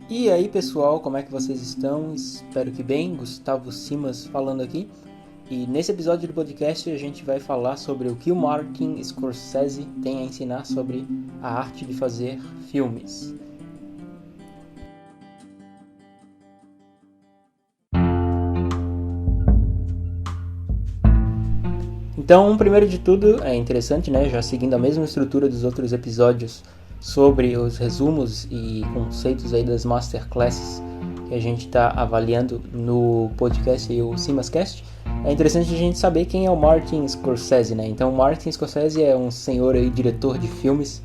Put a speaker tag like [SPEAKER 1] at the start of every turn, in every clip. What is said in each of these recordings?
[SPEAKER 1] E aí pessoal, como é que vocês estão? Espero que bem, Gustavo Simas falando aqui. E nesse episódio do podcast a gente vai falar sobre o que o Martin Scorsese tem a ensinar sobre a arte de fazer filmes. Então, primeiro de tudo, é interessante, né, já seguindo a mesma estrutura dos outros episódios sobre os resumos e conceitos aí das masterclasses que a gente está avaliando no podcast e o Simascast, é interessante a gente saber quem é o Martin Scorsese, né? Então, o Martin Scorsese é um senhor aí, diretor de filmes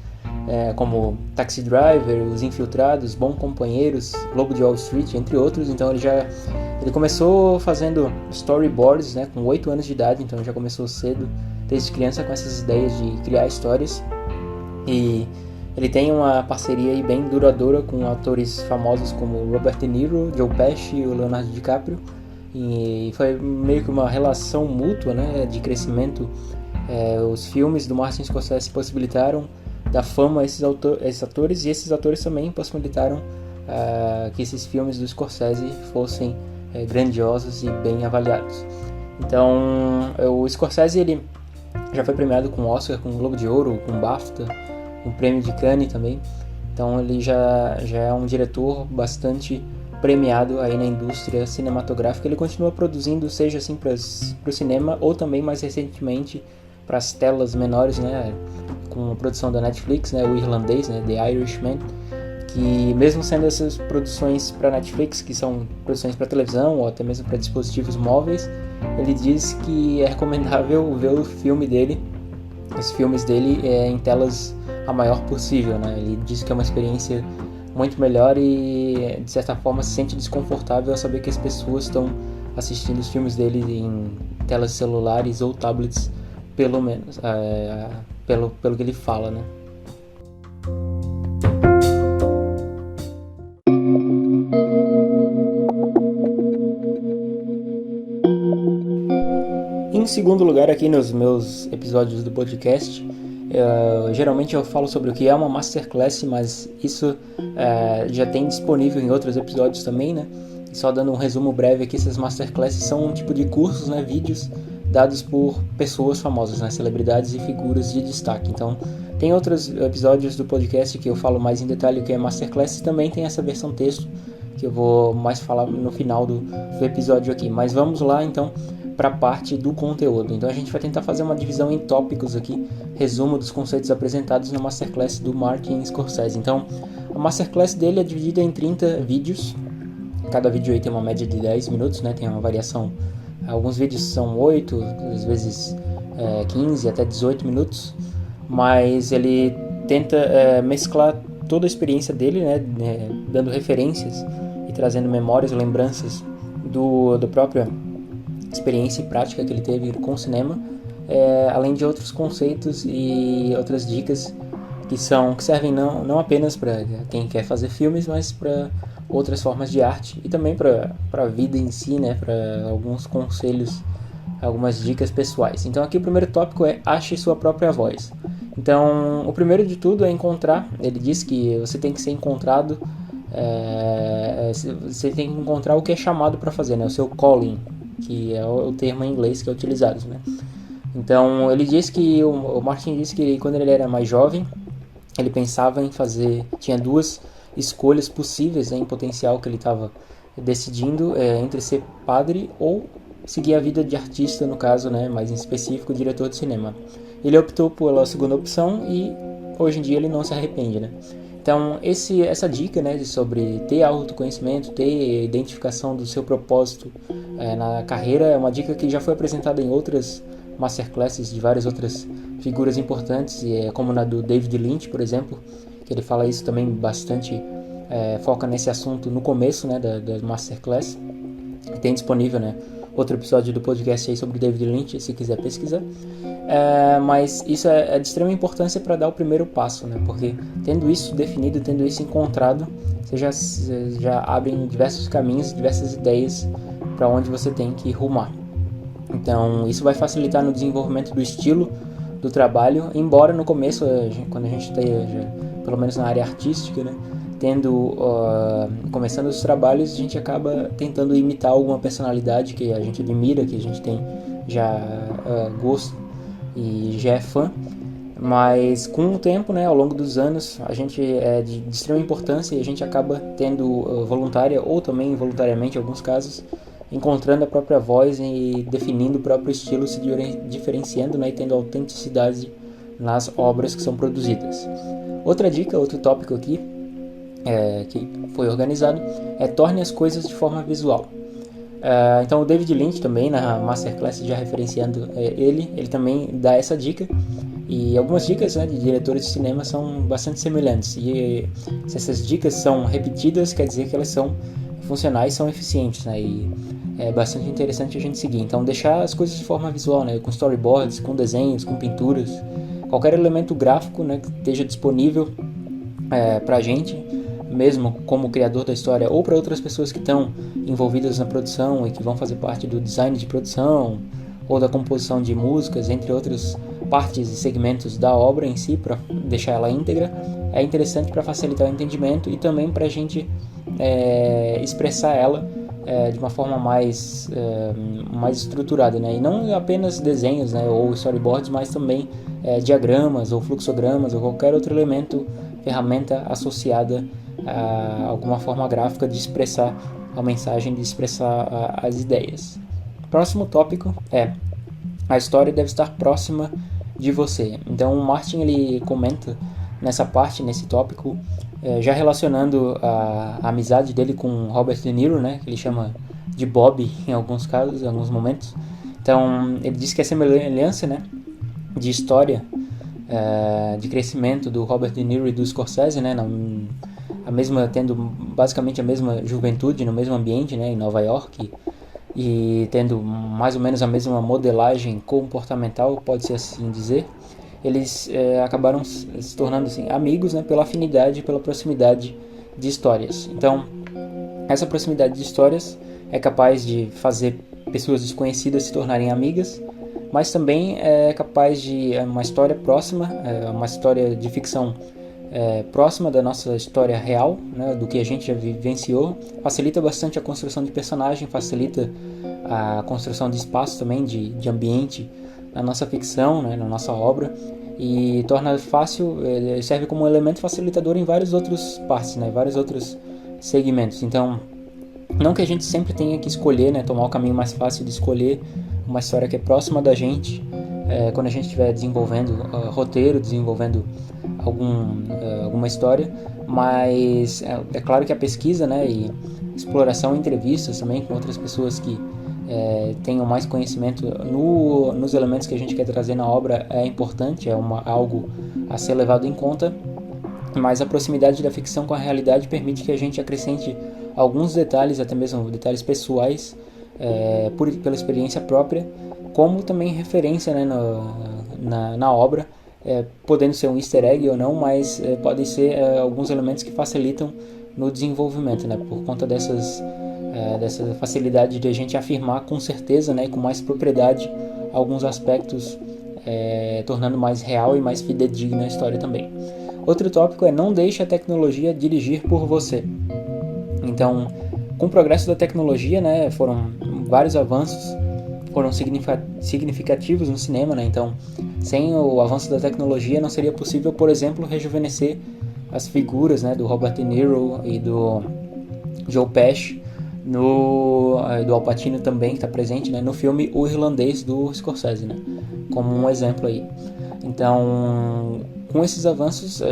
[SPEAKER 1] como Taxi Driver, Os Infiltrados, Bons Companheiros, Lobo de Wall Street, entre outros. Então, ele começou fazendo storyboards, né, com 8 anos de idade, então já começou cedo, desde criança, com essas ideias de criar histórias. E ele tem uma parceria aí bem duradoura com atores famosos como Robert De Niro, Joe Pesci e o Leonardo DiCaprio. E foi meio que uma relação mútua, né, de crescimento. Os filmes do Martin Scorsese possibilitaram dar fama a esses atores, e esses atores também possibilitaram que esses filmes do Scorsese fossem grandiosos e bem avaliados. Então, o Scorsese ele já foi premiado com Oscar, com Globo de Ouro, com BAFTA, com Prêmio de Cannes também. Então, ele já é um diretor bastante premiado aí na indústria cinematográfica. Ele continua produzindo, seja assim para o cinema ou também mais recentemente para as telas menores, né, com a produção da Netflix, né, O Irlandês, né, The Irishman, que mesmo sendo essas produções para Netflix, que são produções para televisão ou até mesmo para dispositivos móveis, ele diz que é recomendável ver os filmes dele em telas a maior possível, né? Ele diz que é uma experiência muito melhor e de certa forma se sente desconfortável ao saber que as pessoas estão assistindo os filmes dele em telas celulares ou tablets, pelo menos, pelo que ele fala, né? Em segundo lugar, aqui nos meus episódios do podcast, geralmente eu falo sobre o que é uma masterclass, mas isso já tem disponível em outros episódios também, né? E só dando um resumo breve aqui, essas masterclasses são um tipo de cursos, né, vídeos dados por pessoas famosas, né, celebridades e figuras de destaque. Então, tem outros episódios do podcast que eu falo mais em detalhe o que é masterclass, e também tem essa versão texto que eu vou mais falar no final do episódio aqui. Mas vamos lá, então, para a parte do conteúdo. Então a gente vai tentar fazer uma divisão em tópicos aqui, resumo dos conceitos apresentados na Masterclass do Martin Scorsese. Então, a Masterclass dele é dividida em 30 vídeos, cada vídeo aí tem uma média de 10 minutos, né? Tem uma variação, alguns vídeos são 8, às vezes 15, até 18 minutos, mas ele tenta mesclar toda a experiência dele, né? Dando referências e trazendo memórias, lembranças do próprio experiência e prática que ele teve com o cinema, além de outros conceitos e outras dicas que servem não apenas para quem quer fazer filmes, mas para outras formas de arte e também para a vida em si, né, para alguns conselhos, algumas dicas pessoais. Então aqui o primeiro tópico é ache sua própria voz. Então o primeiro de tudo é encontrar, ele diz que você tem que ser encontrado, você tem que encontrar o que é chamado para fazer, né, o seu calling, que é o termo em inglês que é utilizado, né? Então ele diz que o Martin disse que quando ele era mais jovem ele pensava em tinha duas escolhas possíveis, né, em potencial, que ele estava decidindo entre ser padre ou seguir a vida de artista, no caso, né, mais em específico, diretor de cinema. Ele optou pela segunda opção e hoje em dia ele não se arrepende, né? Então essa dica, né, sobre ter autoconhecimento, ter identificação do seu propósito na carreira, é uma dica que já foi apresentada em outras masterclasses de várias outras figuras importantes, como na do David Lynch, por exemplo, que ele fala isso também bastante, foca nesse assunto no começo, né, da masterclass. Tem disponível, né, outro episódio do podcast aí sobre David Lynch, se quiser pesquisar. Mas isso é de extrema importância para dar o primeiro passo, né? Porque tendo isso definido, tendo isso encontrado, você já abre diversos caminhos, diversas ideias para onde você tem que rumar. Então isso vai facilitar no desenvolvimento do estilo do trabalho, embora no começo, quando a gente esteja, pelo menos na área artística, né, começando os trabalhos, a gente acaba tentando imitar alguma personalidade que a gente admira, que a gente tem já gosto e já é fã. Mas com o tempo, né, ao longo dos anos, a gente é de extrema importância e a gente acaba tendo voluntária ou também involuntariamente, em alguns casos, encontrando a própria voz e definindo o próprio estilo, se diferenciando, né, e tendo autenticidade nas obras que são produzidas. Outra dica, outro tópico aqui que foi organizado é torne as coisas de forma visual. Então o David Lynch também, na Masterclass, já referenciando ele também dá essa dica. E algumas dicas, né, de diretores de cinema são bastante semelhantes. E se essas dicas são repetidas, quer dizer que elas são funcionais, são eficientes, né? E é bastante interessante a gente seguir. Então, deixar as coisas de forma visual, né? Com storyboards, com desenhos, com pinturas. Qualquer elemento gráfico, né, que esteja disponível para a gente, mesmo como criador da história, ou para outras pessoas que estão envolvidas na produção e que vão fazer parte do design de produção ou da composição de músicas, entre outras partes e segmentos da obra em si, para deixar ela íntegra, é interessante para facilitar o entendimento e também para a gente expressar ela de uma forma mais estruturada, né? E não apenas desenhos, né, ou storyboards, mas também diagramas ou fluxogramas ou qualquer outro elemento, ferramenta associada a alguma forma gráfica de expressar a mensagem, de expressar as ideias. Próximo tópico é: a história deve estar próxima de você. Então o Martin ele comenta nessa parte, nesse tópico, já relacionando a amizade dele com Robert De Niro, né, que ele chama de Bob em alguns casos, em alguns momentos. Então ele diz que a semelhança, né, de história, de crescimento do Robert De Niro e do Scorsese, né, tendo basicamente a mesma juventude no mesmo ambiente, né, em Nova York, e tendo mais ou menos a mesma modelagem comportamental, pode-se assim dizer, eles acabaram se tornando assim, amigos, né, pela afinidade, pela proximidade de histórias. Então, essa proximidade de histórias é capaz de fazer pessoas desconhecidas se tornarem amigas, mas também é capaz de uma história próxima, uma história de ficção próxima da nossa história real, né, do que a gente já vivenciou, facilita bastante a construção de personagem, facilita a construção de espaço também, de ambiente na nossa ficção, né, na nossa obra, e torna fácil, serve como um elemento facilitador em vários outros partes, né, vários outros segmentos. Então, não que a gente sempre tenha que escolher, né, tomar o caminho mais fácil de escolher uma história que é próxima da gente, quando a gente estiver desenvolvendo roteiro, desenvolvendo alguma história, mas é claro que a pesquisa, né, e exploração, entrevistas também com outras pessoas que tenham mais conhecimento nos elementos que a gente quer trazer na obra é importante, algo a ser levado em conta, mas a proximidade da ficção com a realidade permite que a gente acrescente alguns detalhes, até mesmo detalhes pessoais, pela experiência própria, como também referência, né, na obra, podendo ser um easter egg ou não, mas podem ser alguns elementos que facilitam no desenvolvimento, né, por conta dessa facilidade de a gente afirmar com certeza, né, com mais propriedade alguns aspectos, tornando mais real e mais fidedigna a história também. Outro tópico é: não deixe a tecnologia dirigir por você. Então, com o progresso da tecnologia, né, foram vários avanços, foram significativos no cinema, né? Então, sem o avanço da tecnologia não seria possível, por exemplo, rejuvenescer as figuras, né, do Robert De Niro e do Joe Pesci, do Al Pacino também, que está presente, né, no filme O Irlandês do Scorsese, né, como um exemplo aí. Então, com esses avanços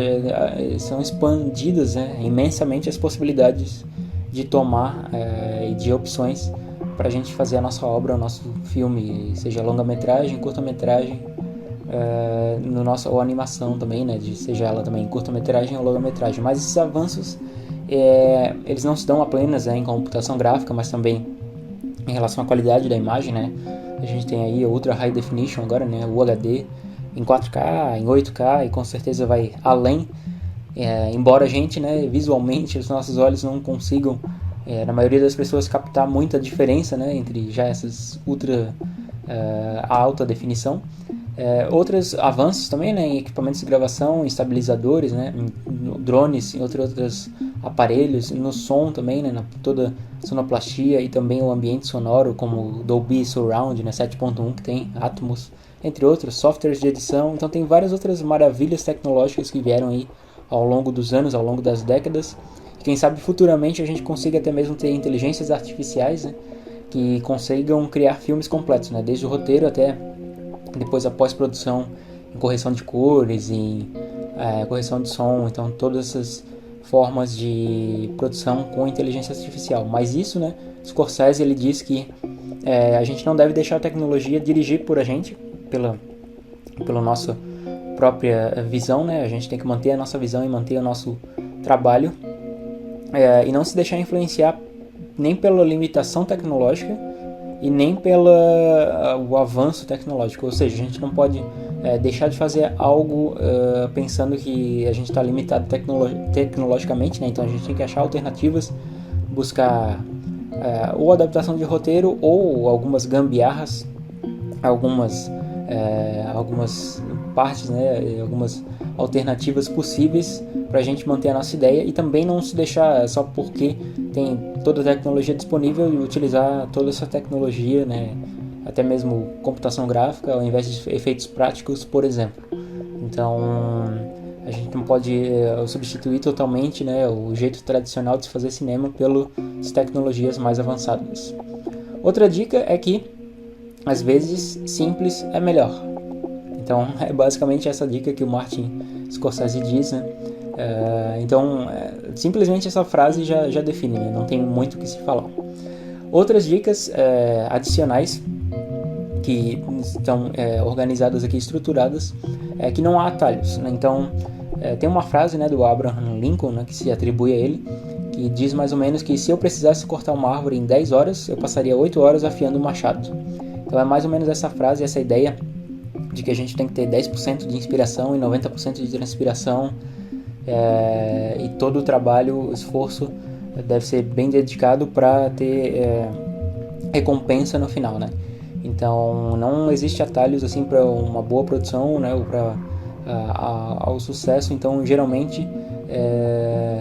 [SPEAKER 1] são expandidas, né, imensamente as possibilidades de tomar e de opções para a gente fazer a nossa obra, o nosso filme, seja longa-metragem, curta-metragem, ou animação também, né, seja ela também curta-metragem ou longa-metragem. Mas esses avanços, eles não se dão apenas em computação gráfica, mas também em relação à qualidade da imagem, né. A gente tem aí o Ultra High Definition agora, né, o HD em 4K, em 8K, e com certeza vai além, embora a gente, né, visualmente, os nossos olhos não consigam, na maioria das pessoas, captar muita diferença, né, entre já essas ultra alta definição. Outros avanços também, né, em equipamentos de gravação, em estabilizadores, né, em drones, em outros aparelhos, no som também, né, toda a sonoplastia e também o ambiente sonoro, como o Dolby Surround, né, 7.1 que tem, Atmos, entre outros, softwares de edição. Então tem várias outras maravilhas tecnológicas que vieram aí ao longo dos anos, ao longo das décadas. E quem sabe futuramente a gente consiga até mesmo ter inteligências artificiais, né, que consigam criar filmes completos, né, desde o roteiro até depois a pós-produção, em correção de cores, em correção de som, então todas essas formas de produção com inteligência artificial. Mas isso, né, Scorsese ele diz que a gente não deve deixar a tecnologia dirigir por a gente, pela nossa própria visão, né? A gente tem que manter a nossa visão e manter o nosso trabalho e não se deixar influenciar nem pela limitação tecnológica e nem pelo avanço tecnológico. Ou seja, a gente não pode deixar de fazer algo pensando que a gente está limitado tecnologicamente, né? Então a gente tem que achar alternativas, buscar ou adaptação de roteiro ou algumas gambiarras, algumas partes, né? Algumas alternativas possíveis para a gente manter a nossa ideia e também não se deixar só porque tem toda a tecnologia disponível e utilizar toda essa tecnologia, né, até mesmo computação gráfica ao invés de efeitos práticos, por exemplo. Então a gente não pode substituir totalmente, né, o jeito tradicional de se fazer cinema pelas tecnologias mais avançadas. Outra dica é que às vezes simples é melhor. Então é basicamente essa dica que o Martin Scorsese diz, né? Então simplesmente essa frase já define, né? Não tem muito o que se falar. Outras dicas adicionais que estão organizadas aqui, estruturadas, é que não há atalhos, né? Então tem uma frase, né, do Abraham Lincoln, né, que se atribui a ele, que diz mais ou menos que se eu precisasse cortar uma árvore em 10 horas, eu passaria 8 horas afiando um machado. Então é mais ou menos essa frase, essa ideia de que a gente tem que ter 10% de inspiração e 90% de transpiração, e todo o trabalho, o esforço deve ser bem dedicado para ter recompensa no final, né? Então não existe atalhos assim para uma boa produção, né, ou para ao sucesso. Então geralmente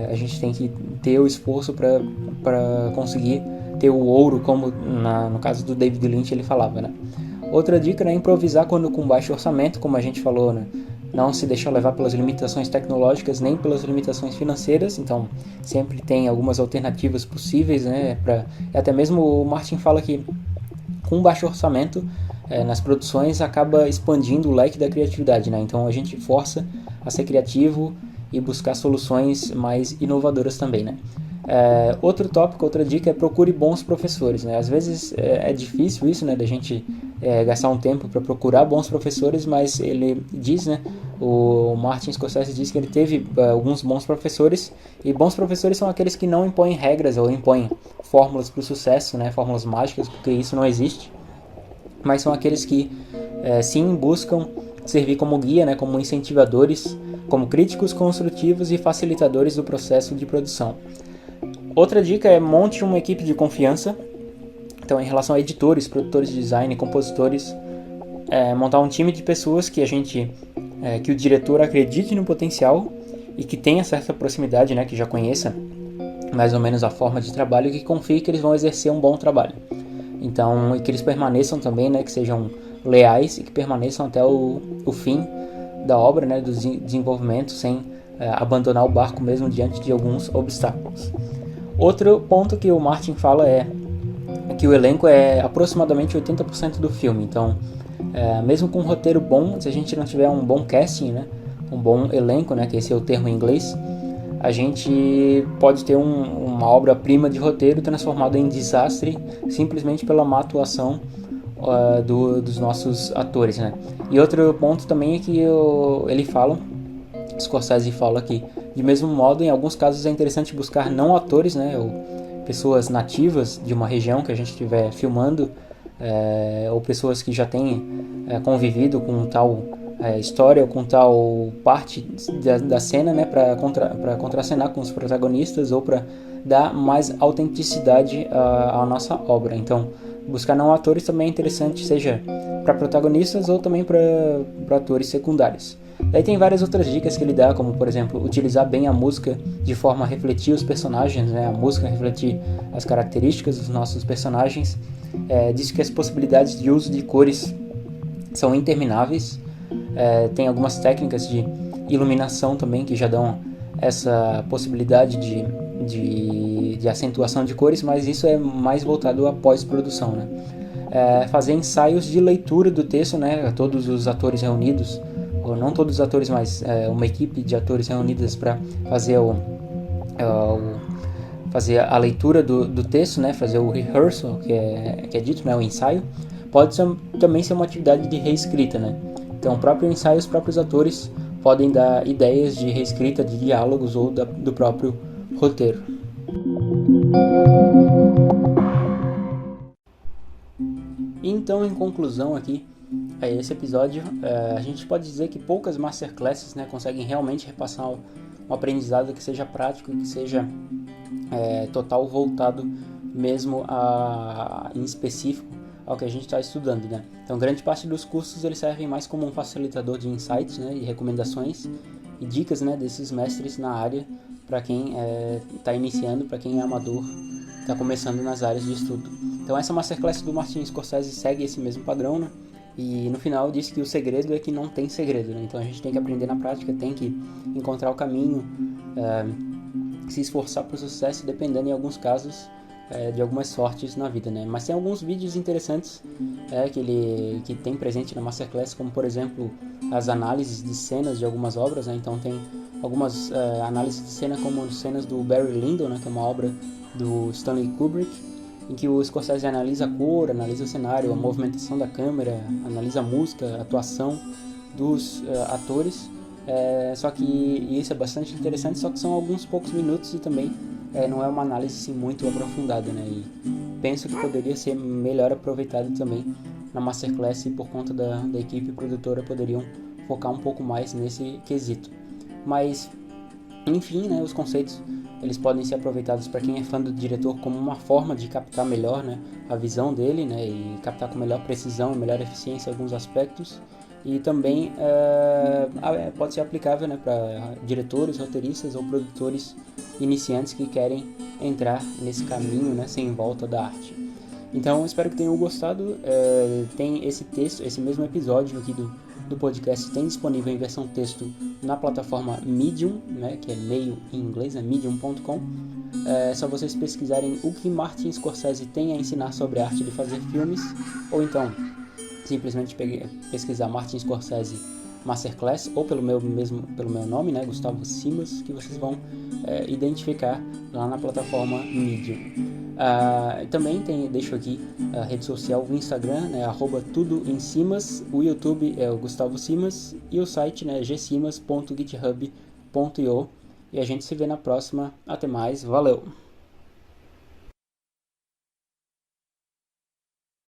[SPEAKER 1] a gente tem que ter o esforço para conseguir ter o ouro, como no caso do David Lynch ele falava, né? Outra dica é improvisar quando com baixo orçamento, como a gente falou, né? Não se deixar levar pelas limitações tecnológicas nem pelas limitações financeiras. Então sempre tem algumas alternativas possíveis, né? Até mesmo o Martin fala que com baixo orçamento nas produções acaba expandindo o leque da criatividade, né? Então a gente força a ser criativo e buscar soluções mais inovadoras também, né? Outro tópico, outra dica é procure bons professores, né? Às vezes é difícil isso, né, da gente gastar um tempo para procurar bons professores, mas ele diz, né, o Martin Scorsese diz que ele teve alguns bons professores, e bons professores são aqueles que não impõem regras ou impõem fórmulas para o sucesso, né, fórmulas mágicas, porque isso não existe, mas são aqueles que sim buscam servir como guia, né, como incentivadores, como críticos construtivos e facilitadores do processo de produção. Outra dica é monte uma equipe de confiança. Então, em relação a editores, produtores de design, compositores, montar um time de pessoas que que o diretor acredite no potencial e que tenha certa proximidade, né, que já conheça mais ou menos a forma de trabalho e que confie que eles vão exercer um bom trabalho. Então, e que eles permaneçam também, né, que sejam leais e que permaneçam até o fim da obra, né, do desenvolvimento, sem abandonar o barco mesmo diante de alguns obstáculos. Outro ponto que o Martin fala é que o elenco é aproximadamente 80% do filme. Então, mesmo com um roteiro bom, se a gente não tiver um bom casting, né, um bom elenco, né, que esse é o termo em inglês, a gente pode ter uma obra-prima de roteiro transformada em desastre simplesmente pela má atuação dos nossos atores, né? E outro ponto também é que Scorsese fala que, de mesmo modo, em alguns casos é interessante buscar não atores, né, ou pessoas nativas de uma região que a gente estiver filmando, ou pessoas que já têm convivido com tal história ou com tal parte da cena, né, para contracenar com os protagonistas ou para dar mais autenticidade à nossa obra. Então, buscar não atores também é interessante, seja para protagonistas ou também para atores secundários. Daí tem várias outras dicas que ele dá, como por exemplo, utilizar bem a música de forma a refletir os personagens, né? A música refletir as características dos nossos personagens. Diz que as possibilidades de uso de cores são intermináveis. Tem algumas técnicas de iluminação também que já dão essa possibilidade de acentuação de cores, mas isso é mais voltado à pós-produção, né? Fazer ensaios de leitura do texto, né? Todos os atores reunidos, ou não todos os atores, mas uma equipe de atores reunidas para fazer fazer a leitura do texto, né? Fazer o rehearsal, que é dito, né? O ensaio, pode também ser uma atividade de reescrita, né? Então, o próprio ensaio, os próprios atores podem dar ideias de reescrita de diálogos ou do próprio roteiro. Então, em conclusão aqui, a esse episódio, a gente pode dizer que poucas masterclasses, né, conseguem realmente repassar um aprendizado que seja prático, que seja total voltado mesmo em específico ao que a gente está estudando, né? Então, grande parte dos cursos eles servem mais como um facilitador de insights, né, e recomendações e dicas, né, desses mestres na área para quem está iniciando, para quem é amador, está começando nas áreas de estudo. Então, essa masterclass do Martin Scorsese segue esse mesmo padrão, né? E no final diz que o segredo é que não tem segredo, né? Então a gente tem que aprender na prática, tem que encontrar o caminho, se esforçar para o sucesso, dependendo em alguns casos de algumas sortes na vida, né? Mas tem alguns vídeos interessantes que tem presente na Masterclass, como por exemplo as análises de cenas de algumas obras, né? Então tem algumas análises de cena como cenas do Barry Lyndon, né? Que é uma obra do Stanley Kubrick, em que o Scorsese analisa a cor, analisa o cenário, a movimentação da câmera, analisa a música, a atuação dos atores. Só que isso é bastante interessante, só que são alguns poucos minutos e também não é uma análise assim, muito aprofundada, né? E penso que poderia ser melhor aproveitado também na Masterclass e por conta da equipe produtora poderiam focar um pouco mais nesse quesito. Mas, enfim, né, os conceitos eles podem ser aproveitados para quem é fã do diretor como uma forma de captar melhor, né, a visão dele, né, e captar com melhor precisão e melhor eficiência alguns aspectos. E também pode ser aplicável, né, para diretores, roteiristas ou produtores iniciantes que querem entrar nesse caminho, né, sem volta da arte. Então, espero que tenham gostado. Tem esse texto, esse mesmo episódio aqui do podcast tem disponível em versão texto na plataforma Medium, né, que é meio em inglês, é medium.com. É só vocês pesquisarem o que Martin Scorsese tem a ensinar sobre a arte de fazer filmes, ou então simplesmente pesquisar Martin Scorsese Masterclass, ou pelo meu nome, né, Gustavo Simas, que vocês vão identificar lá na plataforma Medium. Também deixo aqui a rede social, o Instagram, né, @tudoemsimas, o YouTube é o Gustavo Simas e o site, né, gsimas.github.io. E a gente se vê na próxima. Até mais, valeu!